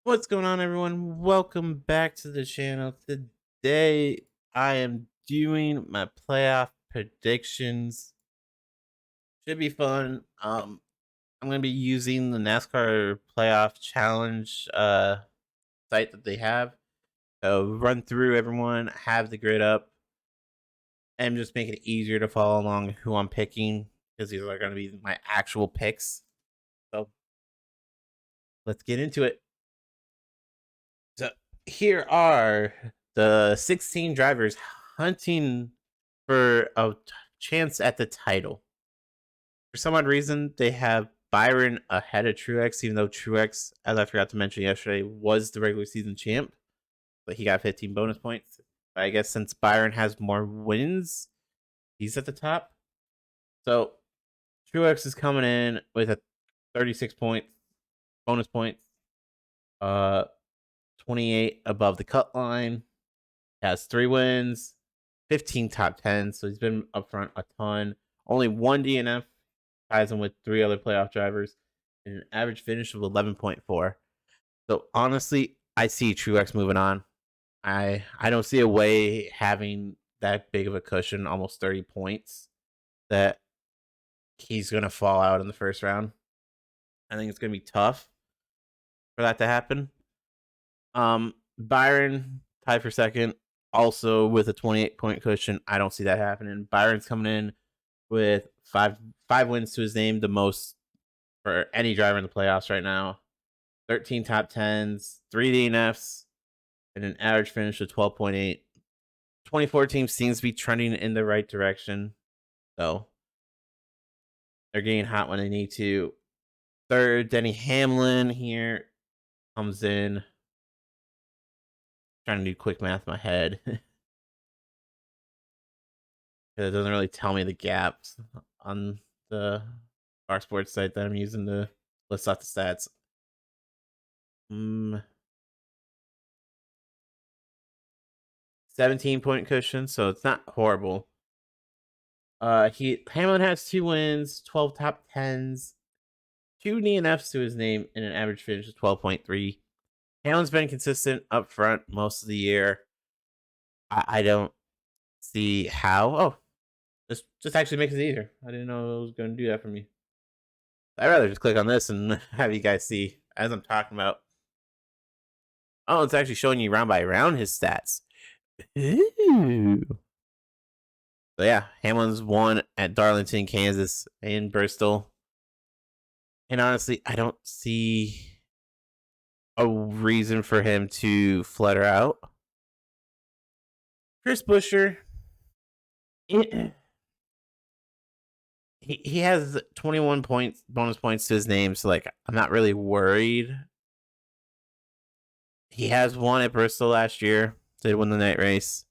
What's going on, everyone? Welcome back to the channel. Today, I am doing my playoff predictions. Should be fun. I'm going to be using the NASCAR Playoff Challenge site that they have. So run through everyone, have the grid up, and just make it easier to follow along who I'm picking because these are going to be my actual picks. So let's get into it. So here are the 16 drivers hunting for a chance at the title. For some odd reason, they have Byron ahead of Truex, even though Truex, as I forgot to mention yesterday, was the regular season champ, but he got 15 bonus points. But I guess since Byron has more wins, he's at the top. So Truex is coming in with a 36 points bonus points, uh, 28 above the cut line. Has 3 wins, 15 top 10s, so he's been up front a ton. Only one DNF, ties him with 3 other playoff drivers, and an average finish of 11.4. So honestly, I see Truex moving on. I don't see a way having that big of a cushion, almost 30 points, that he's gonna fall out in the first round. I think it's gonna be tough for that to happen. Byron tied for second, also with a 28-point cushion. I don't see that happening. Byron's coming in with five wins to his name, the most for any driver in the playoffs right now. 13 top 10s, 3 DNFs, and an average finish of 12.8. 24 team seems to be trending in the right direction. So they're getting hot when they need to. Third, Denny Hamlin here comes in. Trying to do quick math in my head. It doesn't really tell me the gaps on the bar sports site that I'm using to list off the stats. 17-point cushion, so it's not horrible. Hamlin has 2 wins, 12 top 10s, 2 DNFs to his name, and an average finish of 12.3. Hamlin's been consistent up front most of the year. I don't see how. Oh, this just actually makes it easier. I didn't know it was going to do that for me. I'd rather just click on this and have you guys see as I'm talking about. Oh, it's actually showing you round by round his stats. Ooh. So yeah, Hamlin's won at Darlington, Kansas, and Bristol. And honestly, I don't see a reason for him to flutter out. Chris Buescher, he has 21 points bonus points to his name, so like I'm not really worried. He has won at Bristol last year. Did win the night race.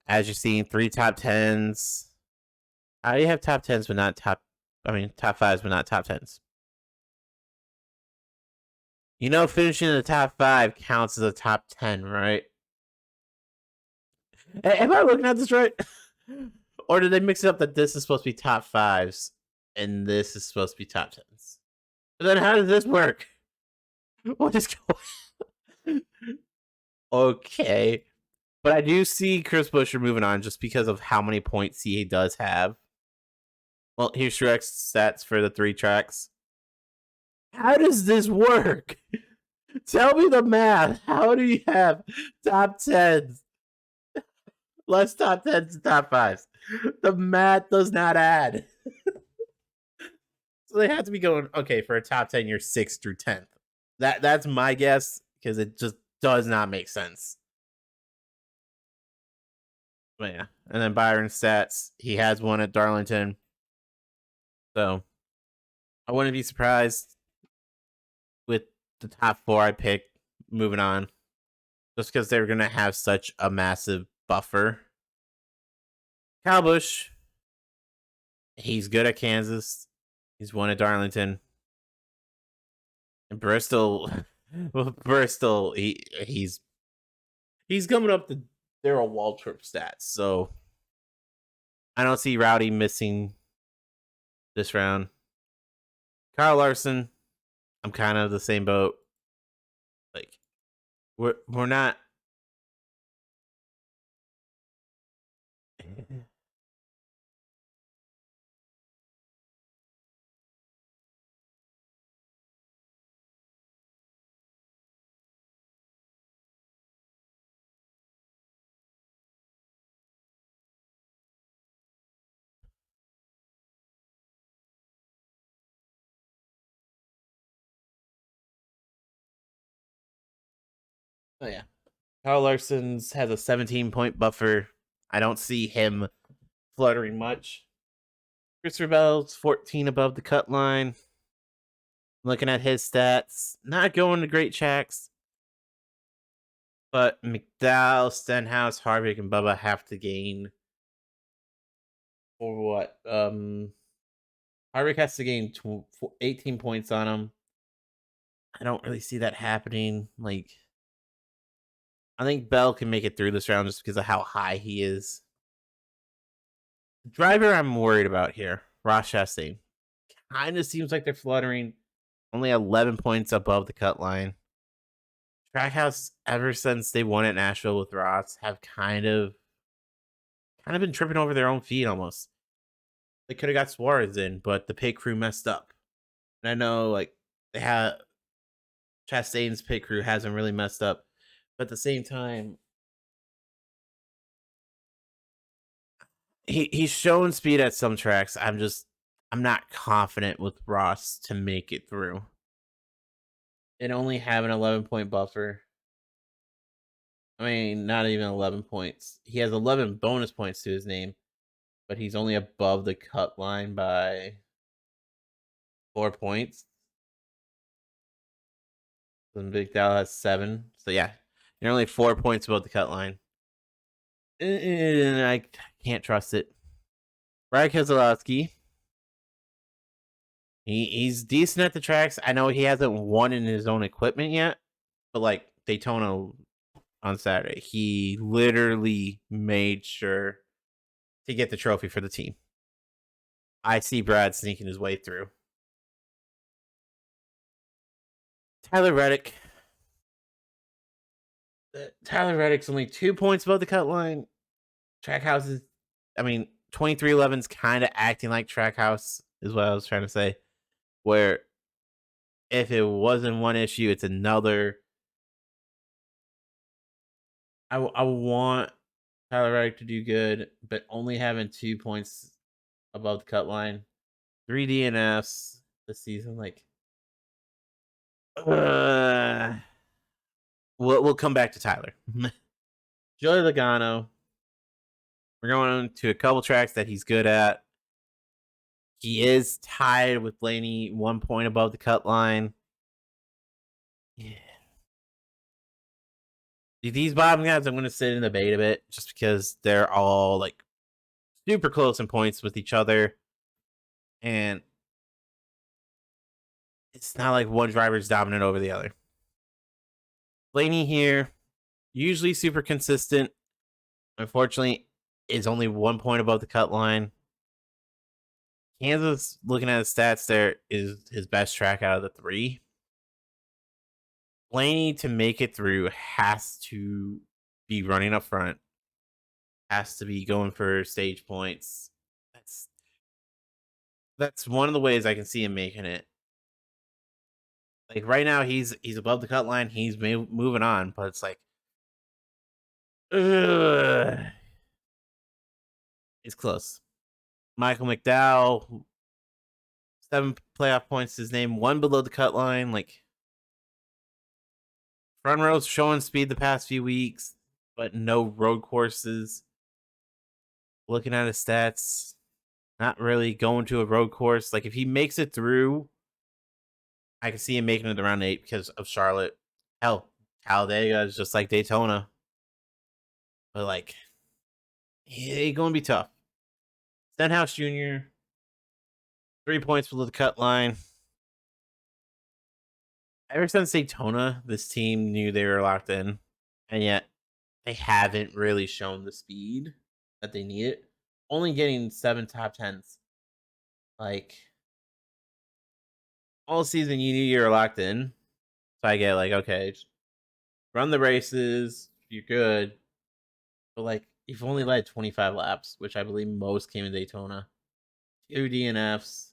As you're seeing, 3 top 10s. How do you have top 10s but not top top 5s but not top 10s? You know, finishing in the top 5 counts as a top 10, right? Am I looking at this right? Or did they mix it up that this is supposed to be top 5s and this is supposed to be top 10s? But then how does this work? What is going Okay. But I do see Chris Buescher moving on just because of how many points he does have. Well, here's Shrek's stats for the 3 tracks. How does this work? Tell me the math. How do you have top 10s? Less top 10s and top 5s. The math does not add. So they have to be going, okay, for a top 10, you're 6th through 10th. That's my guess, because it just does not make sense. But yeah. And then Byron's stats. He has one at Darlington. So I wouldn't be surprised with the top 4 I picked moving on. Just because they're going to have such a massive buffer. Kyle Busch, he's good at Kansas. He's won at Darlington. And Bristol, well, Bristol, he's coming up to Darrell Waltrip stats. So I don't see Rowdy missing this round. Kyle Larson, I'm kind of the same boat. Like we're not. Oh yeah, Kyle Larson's has a 17-point buffer. I don't see him fluttering much. Christopher Bell's 14 above the cut line. Looking at his stats, not going to great tracks, but McDowell, Stenhouse, Harvick, and Bubba have to gain for what? Harvick has to gain 18 points on him. I don't really see that happening. Like, I think Bell can make it through this round just because of how high he is. The driver I'm worried about here, Ross Chastain. Kind of seems like they're fluttering. Only 11 points above the cut line. Trackhouse, ever since they won at Nashville with Ross, have kind of been tripping over their own feet almost. They could have got Suarez in, but the pit crew messed up. And I know, like, they have Chastain's pit crew hasn't really messed up, but at the same time, he's shown speed at some tracks. I'm not confident with Ross to make it through. And only have an 11-point buffer. I mean, not even 11 points. He has 11 bonus points to his name, but he's only above the cut line by 4 points. And Big Dow has 7. So yeah, you're only 4 points above the cut line. I can't trust it. Brad Keselowski. He's decent at the tracks. I know he hasn't won in his own equipment yet, but like Daytona on Saturday, he literally made sure to get the trophy for the team. I see Brad sneaking his way through. Tyler Reddick. Tyler Reddick's only 2 points above the cut line. Trackhouse is, I mean, 2311's kind of acting like Trackhouse, is what I was trying to say. Where if it wasn't one issue, it's another. I want Tyler Reddick to do good, but only having 2 points above the cut line, 3 DNFs this season, like, we'll come back to Tyler. Joey Logano. We're going to a couple tracks that he's good at. He is tied with Blaney 1 point above the cut line. Yeah. These bottom guys, I'm going to sit and debate a bit just because they're all like super close in points with each other. And it's not like one driver's dominant over the other. Blaney here, usually super consistent. Unfortunately, is only 1 point above the cut line. Kansas, looking at his stats, there is his best track out of the 3. Blaney, to make it through, has to be running up front, has to be going for stage points. That's one of the ways I can see him making it. Like right now, he's above the cut line. He's moving on, but it's like, it's close. Michael McDowell, 7 playoff points to his name, 1 below the cut line. Like, front row's showing speed the past few weeks, but no road courses. Looking at his stats, not really going to a road course. Like, if he makes it through, I can see him making it around 8 because of Charlotte. Hell, Talladega is just like Daytona. But, like, it's going to be tough. Stenhouse Jr., 3 points below the cut line. Ever since Daytona, this team knew they were locked in. And yet, they haven't really shown the speed that they needed. Only getting 7 top 10s. Like, all season you knew you were locked in. So I get like, okay, just run the races, you're good. But like, you've only led 25 laps, which I believe most came in Daytona. 2 DNFs,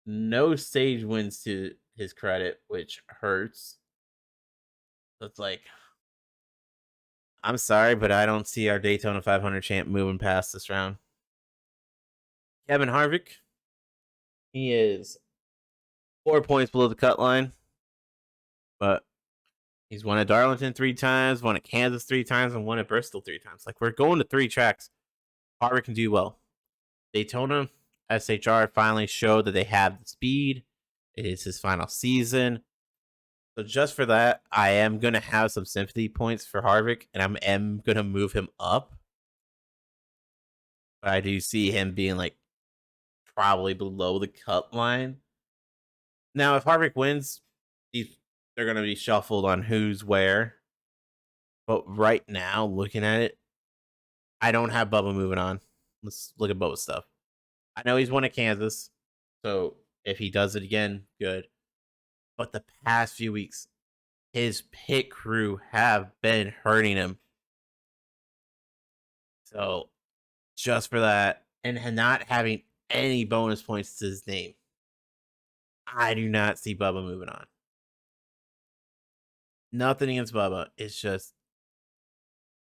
no stage wins to his credit, which hurts. So it's like, I'm sorry, but I don't see our Daytona 500 champ moving past this round. Kevin Harvick, he is 4 points below the cut line, but he's won at Darlington 3 times, won at Kansas 3 times, and won at Bristol 3 times. Like, we're going to 3 tracks. Harvick can do well. Daytona, SHR finally showed that they have the speed. It is his final season. So just for that, I am going to have some sympathy points for Harvick, and I am going to move him up. But I do see him being like probably below the cut line. Now, if Harvick wins, they're going to be shuffled on who's where. But right now, looking at it, I don't have Bubba moving on. Let's look at Bubba's stuff. I know he's won at Kansas, so if he does it again, good. But the past few weeks, his pit crew have been hurting him. So just for that, and not having any bonus points to his name, I do not see Bubba moving on. Nothing against Bubba. It's just,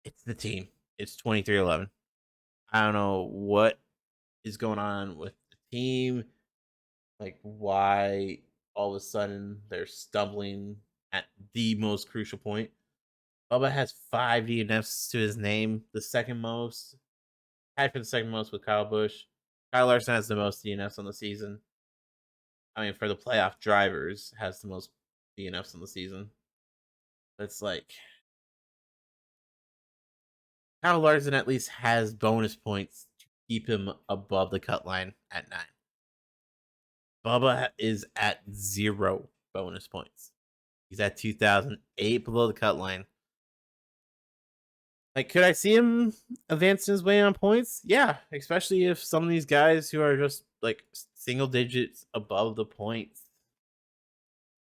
it's the team. It's 23-11. I don't know what is going on with the team. Like, why all of a sudden they're stumbling at the most crucial point. Bubba has 5 DNFs to his name, the second most. Tied for the second most with Kyle Busch. Kyle Larson has the most DNFs on the season. I mean, for the playoff drivers, has the most DNFs on the season. It's like, Kyle Larson at least has bonus points to keep him above the cut line at 9. Bubba is at 0 bonus points. He's at 2,008 below the cut line. Like, could I see him advancing his way on points? Yeah, especially if some of these guys who are just like single digits above the points,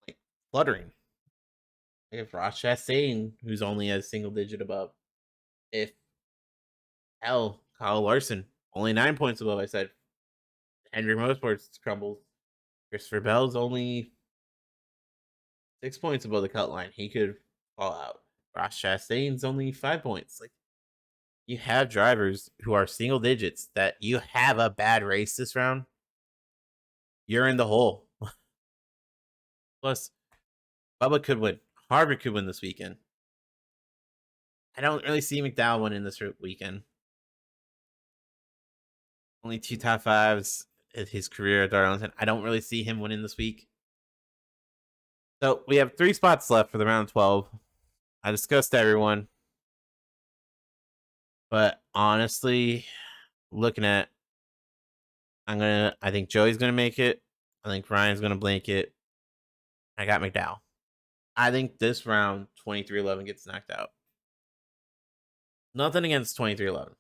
like fluttering. If Ross Chastain, who's only a single digit above, if hell, Kyle Larson, only 9 points above, I said Hendrick Motorsports crumbles. Christopher Bell's only 6 points above the cut line. He could fall out. Ross Chastain's only 5 points. Like, you have drivers who are single digits that you have a bad race this round, you're in the hole. Plus, Bubba could win. Harvick could win this weekend. I don't really see McDowell winning this weekend. Only 2 top 5s in his career at Darlington. I don't really see him winning this week. So we have 3 spots left for the round 12. I discussed everyone. But honestly, looking at, I think Joey's gonna make it. I think Ryan's gonna blink it. I got McDowell. I think this round 23-11 gets knocked out. Nothing against 23-11.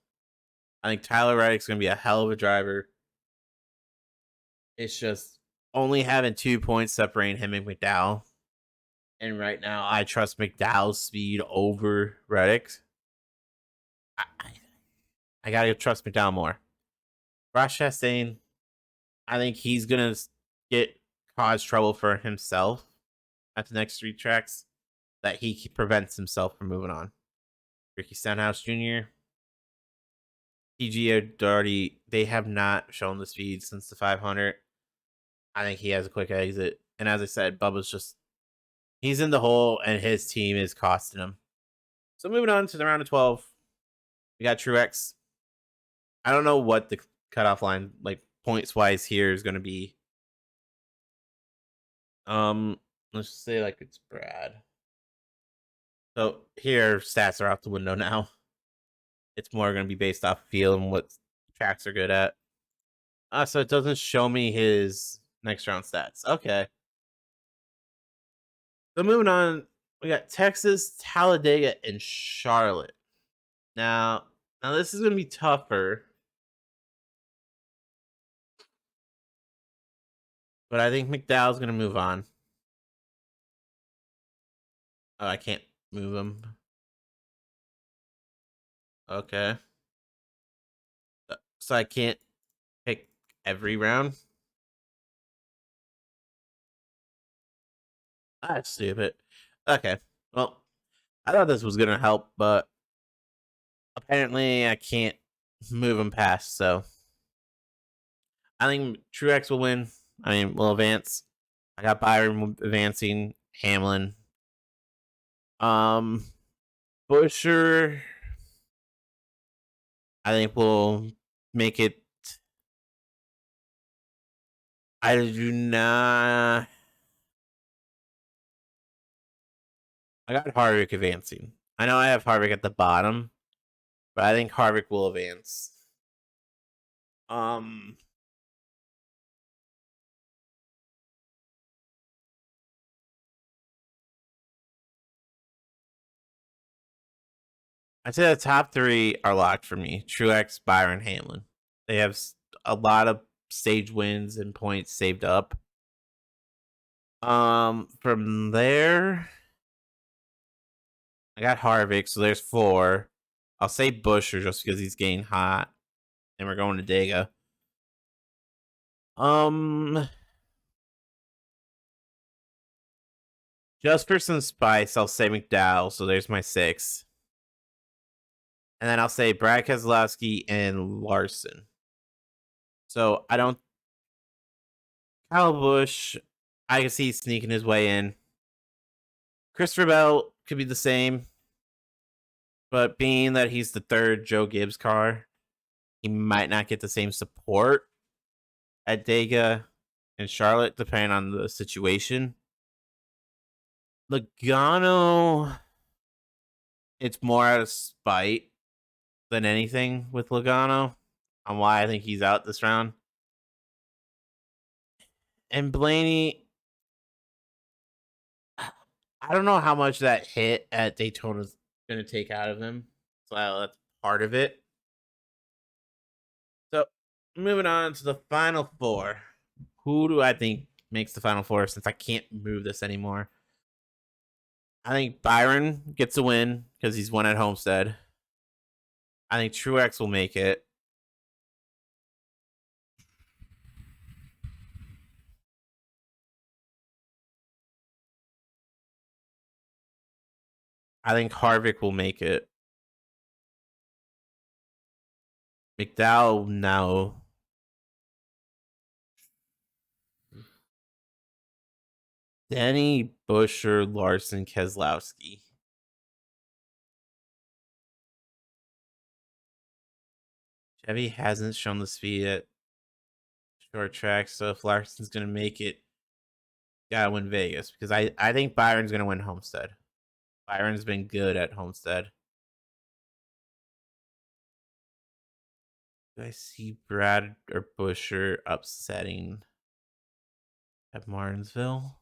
I think Tyler Reddick's gonna be a hell of a driver. It's just only having 2 points separating him and McDowell. And right now, I trust McDowell's speed over Reddick's. I gotta trust McDowell more. Ross Chastain, I think he's gonna cause trouble for himself at the next 3 tracks that he prevents himself from moving on. Ricky Stenhouse Jr., TG Doherty, they have not shown the speed since the 500. I think he has a quick exit. And as I said, Bubba's just, he's in the hole and his team is costing him. So moving on to the round of 12, we got Truex. I don't know what the cutoff line, like points wise, here is going to be. Let's just say like it's Brad. So here, stats are out the window now. It's more going to be based off field and what tracks are good at. So it doesn't show me his next round stats. Okay. So moving on, we got Texas, Talladega, and Charlotte. Now this is going to be tougher. But I think McDowell's gonna move on. Oh, I can't move him. Okay. So I can't pick every round. That's stupid. Okay. Well, I thought this was gonna help, but apparently I can't move him past. So I think Truex will win. I mean, will advance. I got Byron advancing. Hamlin. Um, Busher. I think will make it. I do not. I got Harvick advancing. I know I have Harvick at the bottom, but I think Harvick will advance. Um, I'd say the top three are locked for me: Truex, Byron, Hamlin. They have a lot of stage wins and points saved up. From there, I got Harvick, so there's four. I'll say Busher just because he's getting hot, and we're going to Dega. Um, just for some spice, I'll say McDowell. So there's my six, and then I'll say Brad Keselowski and Larson. So I don't. Kyle Busch, I can see sneaking his way in. Christopher Bell could be the same, but being that he's the third Joe Gibbs car, he might not get the same support at Dega and Charlotte, depending on the situation. Logano, it's more out of spite than anything with Logano on why I think he's out this round. And Blaney, I don't know how much that hit at Daytona's going to take out of him. So that's part of it. So moving on to the final four. Who do I think makes the final four since I can't move this anymore? I think Byron gets a win because he's won at Homestead. I think Truex will make it. I think Harvick will make it. McDowell, no. Denny, Busher, Larson, Keselowski. Chevy hasn't shown the speed at short tracks, so if Larson's gonna make it, gotta win Vegas because I think Byron's gonna win Homestead. Byron's been good at Homestead. Do I see Brad or Busher upsetting at Martinsville?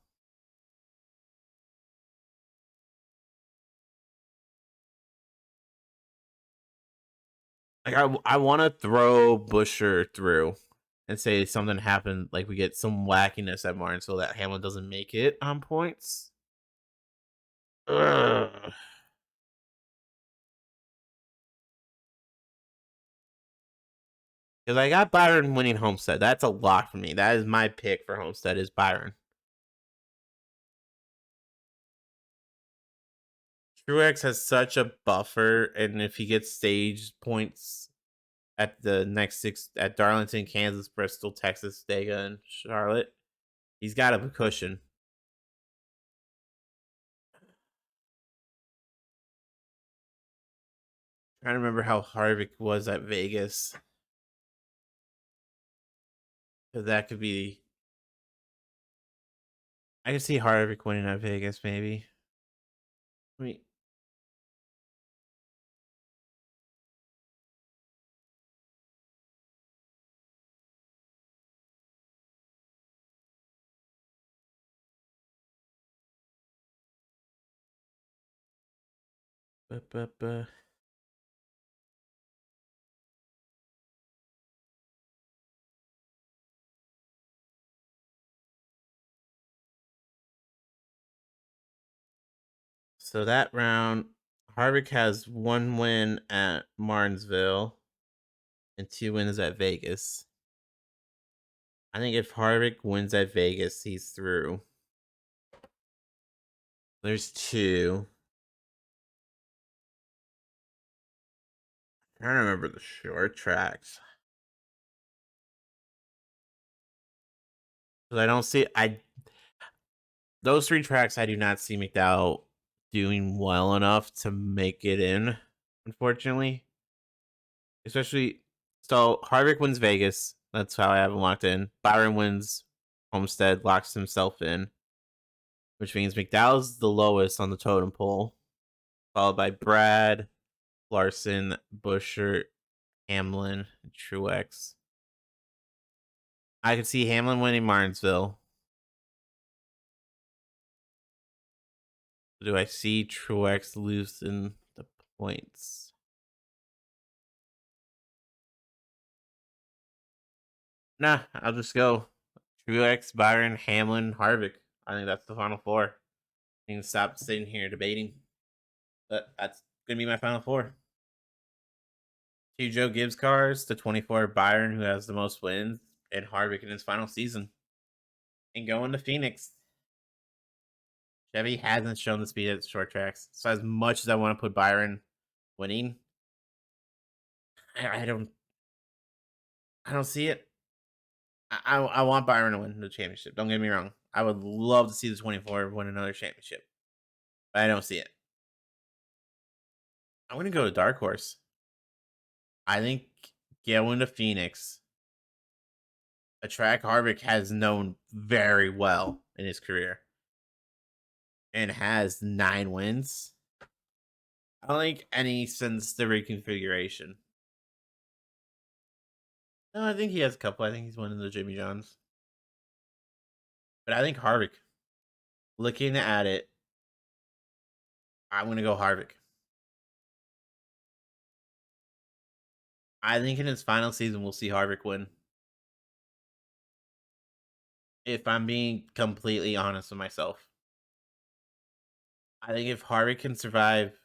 Like I want to throw Busher through and say something happened, like we get some wackiness at Martinsville that Hamlin doesn't make it on points. Ugh. Because I got Byron winning Homestead. That's a lock for me. That is my pick for Homestead is Byron. Truex has such a buffer, and if he gets stage points at the next six at Darlington, Kansas, Bristol, Texas, Dega, and Charlotte, he's got a cushion. I'm trying to remember how Harvick was at Vegas. Because that could be. I can see Harvick winning at Vegas, maybe. I mean, but. So that round, Harvick has 1 win at Martinsville and 2 wins at Vegas. I think if Harvick wins at Vegas, he's through. There's 2. I don't remember the short tracks. But I don't see those 3 tracks I do not see McDowell doing well enough to make it in, unfortunately. Especially so Harvick wins Vegas. That's how I have him locked in. Byron wins Homestead, locks himself in, which means McDowell's the lowest on the totem pole, followed by Brad, Larson, Buescher, Hamlin, and Truex. I could see Hamlin winning Martinsville. Do I see Truex losing the points? Nah, I'll just go Truex, Byron, Hamlin, Harvick. I think that's the final 4. You can stop sitting here debating. But that's going to be my final 4. 2 Joe Gibbs cars, the 24 Byron, who has the most wins, and Harvick in his final season. And going to Phoenix. Chevy hasn't shown the speed at the short tracks. So as much as I want to put Byron winning, I don't see it. I want Byron to win the championship. Don't get me wrong. I would love to see the 24 win another championship. But I don't see it. I'm going to go to Dark Horse. I think going to Phoenix, a track Harvick has known very well in his career and has 9 wins. I don't think any since the reconfiguration. No, I think he has a couple. I think he's winning the Jimmy Johns. But I think Harvick, looking at it, I'm going to go Harvick. I think in his final season, we'll see Harvick win. If I'm being completely honest with myself, I think if Harvick can survive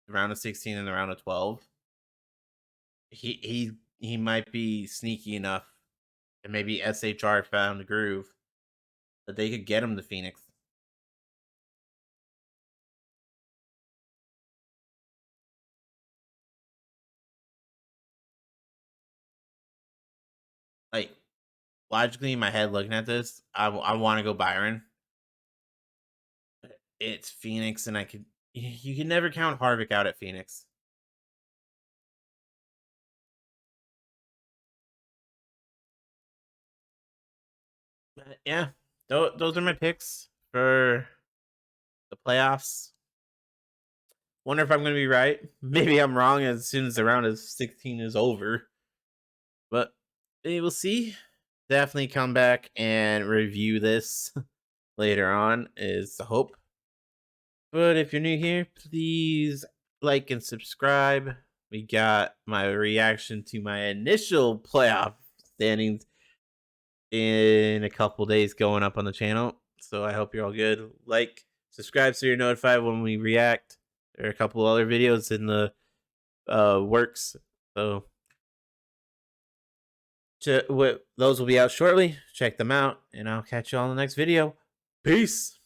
the round of 16 and the round of 12, he might be sneaky enough, and maybe SHR found a groove that they could get him to Phoenix. Like, logically in my head, looking at this, I want to go Byron. It's Phoenix, and you can never count Harvick out at Phoenix. But yeah, those are my picks for the playoffs. Wonder if I'm going to be right. Maybe I'm wrong as soon as the round of 16 is over. But we will see. Definitely come back and review this later on is the hope. But if you're new here, please like and subscribe. We got my reaction to my initial playoff standings in a couple days going up on the channel. So I hope you're all good. Like, subscribe so you're notified when we react. There are a couple other videos in the works. So those will be out shortly. Check them out, and I'll catch you all in the next video. Peace.